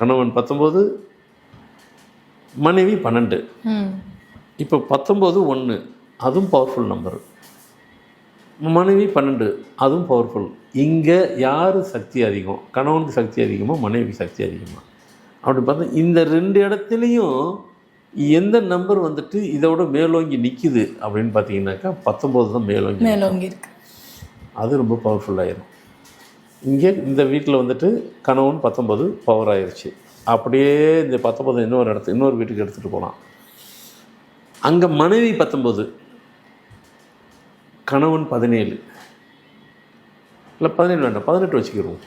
கணவன் 19, மனைவி 12. இப்போ 19 1 அதுவும் பவர்ஃபுல் நம்பர், மனைவி 12 அதுவும் பவர்ஃபுல். இங்கே யார் சக்தி அதிகம்? கணவனுக்கு சக்தி அதிகமாக, மனைவிக்கு சக்தி அதிகமாக அப்படி பார்த்தா இந்த 2 இடத்துலையும் எந்த நம்பர் வந்துட்டு இதோட மேலோங்கி நிற்கிது அப்படின்னு பார்த்தீங்கன்னாக்கா 19 தான் மேலோங்கி இருக்கு. அது ரொம்ப பவர்ஃபுல்லாகிடும். இங்கே இந்த வீட்டில் வந்துட்டு கணவன் 19 பவர் ஆயிடுச்சு. அப்படியே இந்த 19 இன்னொரு வீட்டுக்கு எடுத்துகிட்டு போகலாம். அங்கே மனைவி 19, கணவன் 17, இல்லை 17 வேண்டாம் 18 வச்சுக்கிடுவோம்.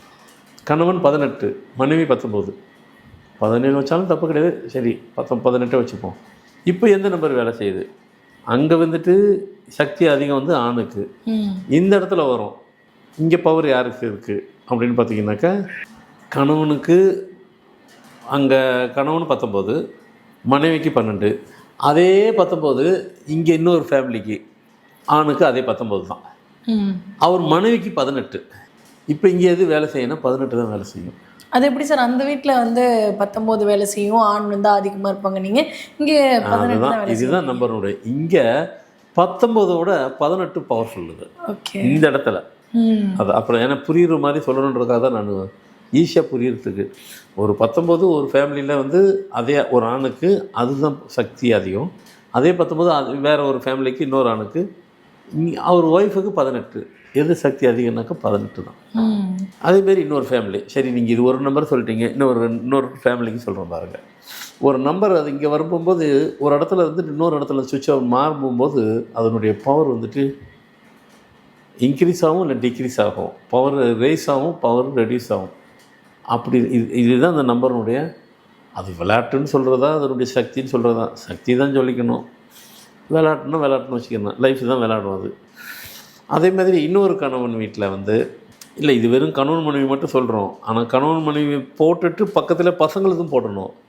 கணவன் 18, மனைவி 19. 17 வச்சாலும் தப்பு கிடையாது, சரி 18 வச்சுப்போம். இப்போ எந்த நம்பர் வேலை செய்யுது? அங்கே வந்துட்டு சக்தி அதிகம் வந்து ஆணுக்கு. இந்த இடத்துல வரும், இங்கே பவர் யாருக்கு இருக்குது அப்படின்னு பார்த்தீங்கன்னாக்கா கணவனுக்கு. அங்கே கணவன் 19, மனைவிக்கு 12. அதே 19 இங்கே இன்னொரு ஃபேமிலிக்கு, ஆணுக்கு அதே 19 தான். அவர் மனைவிக்கு 18. இப்போ இங்கே எது வேலை செய்யணும்? 18 தான் வேலை செய்யும். அது எப்படி சார்? அந்த வீட்டில் வந்து 19 வேலை செய்யும், ஆண் வந்து அதிகமாக இருப்பாங்க, நீங்கள் இங்கே 18. இதுதான் நம்பருடைய. இங்கே 19ஓட 18 பவர்ஃபுல் இது இந்த இடத்துல. அது அப்புறம் ஏன்னா புரியுற மாதிரி சொல்லணுன்றதுக்காக தான் நான் ஈஸியாக புரியுறதுக்கு. ஒரு 19 ஒரு ஃபேமிலியில் வந்து அதே ஒரு ஆணுக்கு அதுதான் சக்தி அதிகம். அதே 19 அது வேறு ஒரு ஃபேமிலிக்கு இன்னொரு ஆணுக்கு, அவர் ஒய்ஃபுக்கு 18. எது சக்தி அதிகம்னாக்கா 18 தான். அதேமாரி இன்னொரு ஃபேமிலி, சரி நீங்கள் இது ஒரு நம்பர் சொல்லிட்டீங்க, இன்னொரு ஃபேமிலிக்கு சொல்கிறோம் பாருங்கள். ஒரு நம்பர் அது இங்கே வரும்போது ஒரு இடத்துல வந்துட்டு இன்னொரு இடத்துல சுவிட்ச் ஆஃப் மாறும்போது அதனுடைய பவர் வந்துட்டு இன்க்ரீஸ் ஆகும் இல்லை டிக்ரீஸ் ஆகும், பவர் ரேஸ் ஆகும், பவர் ரெடியூஸ் ஆகும். அப்படி இதுதான் அந்த நம்பருடைய. அது விளையாட்டுன்னு சொல்கிறதா அதனுடைய சக்தின்னு சொல்கிறதா? சக்தி தான் சொல்லிக்கணும், விளையாட்டுன்னு வச்சுக்கணும். லைஃப் தான் விளையாடும் அது. அதே மாதிரி இன்னொரு கணவன் வீட்டில் வந்து இல்லை, இது வெறும் கணவன் மனைவி மட்டும் சொல்கிறோம். ஆனால் கணவன் மனைவி போட்டுட்டு பக்கத்தில் பசங்களுக்கும் போடணும்.